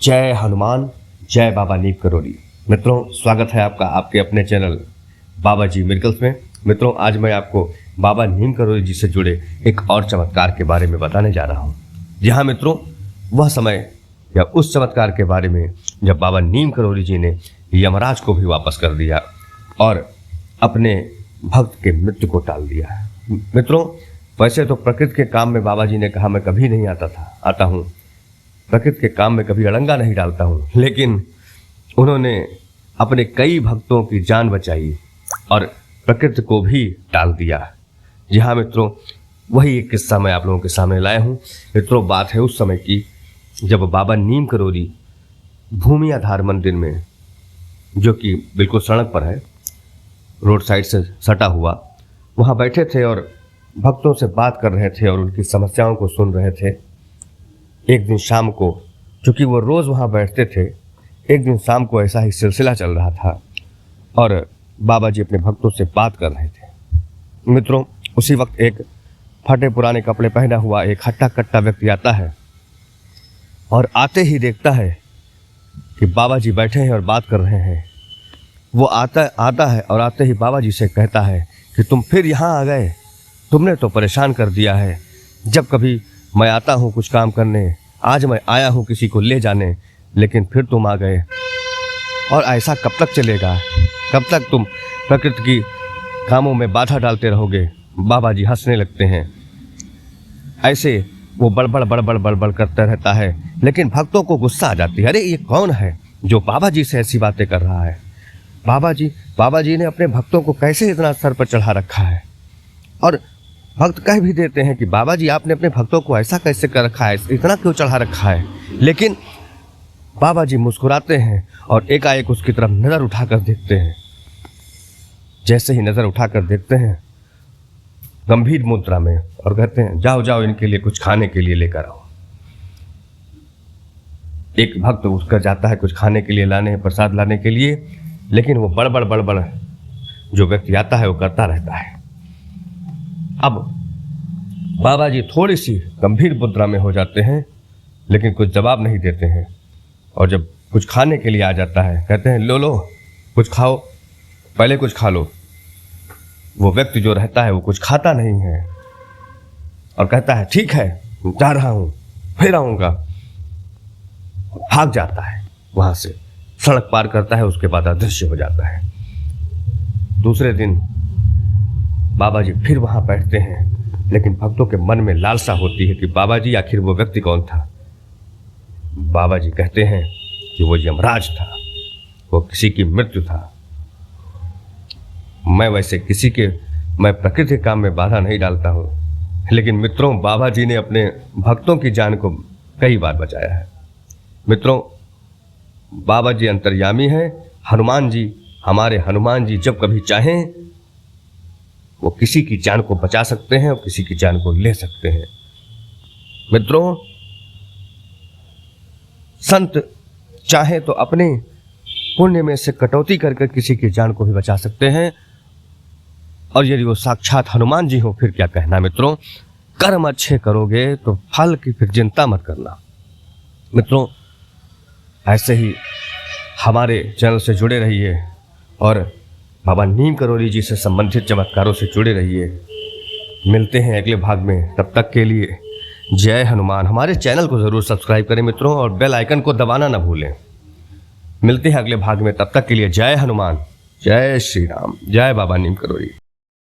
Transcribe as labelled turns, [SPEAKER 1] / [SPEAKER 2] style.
[SPEAKER 1] जय हनुमान, जय बाबा नीम करोली। मित्रों, स्वागत है आपका आपके अपने चैनल बाबा जी मिरेकल्स में। मित्रों, आज मैं आपको बाबा नीम करोली जी से जुड़े एक और चमत्कार के बारे में बताने जा रहा हूँ। जी हाँ मित्रों, वह समय या उस चमत्कार के बारे में जब बाबा नीम करोली जी ने यमराज को भी वापस कर दिया और अपने भक्त के मृत्यु को टाल दिया। मित्रों, वैसे तो प्रकृति के काम में बाबा जी ने कहा मैं कभी नहीं आता हूँ, प्रकृति के काम में कभी अड़ंगा नहीं डालता हूँ, लेकिन उन्होंने अपने कई भक्तों की जान बचाई और प्रकृति को भी टाल दिया। जी हाँ मित्रों, वही एक किस्सा मैं आप लोगों के सामने लाया हूँ। मित्रों, बात है उस समय की जब बाबा नीम करोली भूमि आधार मंदिर में, जो कि बिल्कुल सड़क पर है, रोड साइड से सटा हुआ, वहाँ बैठे थे और भक्तों से बात कर रहे थे और उनकी समस्याओं को सुन रहे थे। एक दिन शाम को, चूँकि वो रोज़ वहाँ बैठते थे, एक दिन शाम को ऐसा ही सिलसिला चल रहा था और बाबा जी अपने भक्तों से बात कर रहे थे। मित्रों, उसी वक्त एक फटे पुराने कपड़े पहना हुआ एक हट्टा कट्टा व्यक्ति आता है और आते ही देखता है कि बाबा जी बैठे हैं और बात कर रहे हैं। वो आता है और आते ही बाबा जी से कहता है कि तुम फिर यहाँ आ गए, तुमने तो परेशान कर दिया है। जब कभी मैं आता हूँ कुछ काम करने, आज मैं आया हूँ किसी को ले जाने, लेकिन फिर तुम आ गए। और ऐसा कब तक चलेगा? कब तक तुम प्रकृति की कामों में बाधा डालते रहोगे? बाबा जी हंसने लगते हैं। ऐसे वो बड़बड़ करता रहता है, लेकिन भक्तों को गुस्सा आ जाती है। अरे ये कौन है जो बाबा जी से ऐसी बातें कर रहा है? बाबा जी ने अपने भक्तों को कैसे इतना सर पर चढ़ा रखा है? और भक्त कह भी देते हैं कि बाबा जी आपने अपने भक्तों को ऐसा कैसे कर रखा है, इतना क्यों चढ़ा रखा है? लेकिन बाबा जी मुस्कुराते हैं और एकाएक उसकी तरफ नज़र उठाकर देखते हैं। जैसे ही नज़र उठाकर देखते हैं गंभीर मुद्रा में, और कहते हैं जाओ इनके लिए कुछ खाने के लिए लेकर आओ। एक भक्त उसका जाता है कुछ खाने के लिए लाने, प्रसाद लाने के लिए, लेकिन वो बड़बड़ जो व्यक्ति आता है वो करता रहता है। अब बाबा जी थोड़ी सी गंभीर मुद्रा में हो जाते हैं, लेकिन कुछ जवाब नहीं देते हैं। और जब कुछ खाने के लिए आ जाता है, कहते हैं लो कुछ खाओ, पहले कुछ खा लो। वो व्यक्ति जो रहता है वो कुछ खाता नहीं है और कहता है ठीक है, जा रहा हूँ, फिर आऊँगा। भाग जाता है वहाँ से, सड़क पार करता है, उसके बाद अदृश्य हो जाता है। दूसरे दिन बाबा जी फिर वहाँ बैठते हैं, लेकिन भक्तों के मन में लालसा होती है कि बाबा जी आखिर वो व्यक्ति कौन था। बाबा जी कहते हैं कि वो यमराज था, वो किसी की मृत्यु था। मैं प्रकृति के काम में बाधा नहीं डालता हूँ, लेकिन मित्रों, बाबा जी ने अपने भक्तों की जान को कई बार बचाया है। मित्रों, बाबा जी अंतर्यामी हैं। हनुमान जी, हमारे हनुमान जी जब कभी चाहें वो किसी की जान को बचा सकते हैं और किसी की जान को ले सकते हैं। मित्रों, संत चाहे तो अपने पुण्य में से कटौती करके किसी की जान को भी बचा सकते हैं, और यदि वो साक्षात हनुमान जी हो फिर क्या कहना। मित्रों, कर्म अच्छे करोगे तो फल की फिर चिंता मत करना। मित्रों, ऐसे ही हमारे चैनल से जुड़े रहिए और बाबा नीम करोली जी से संबंधित चमत्कारों से जुड़े रहिए। मिलते हैं अगले भाग में, तब तक के लिए जय हनुमान। हमारे चैनल को ज़रूर सब्सक्राइब करें मित्रों और बेल आइकन को दबाना ना भूलें। मिलते हैं अगले भाग में, तब तक के लिए जय हनुमान, जय श्री राम, जय बाबा नीम करोली।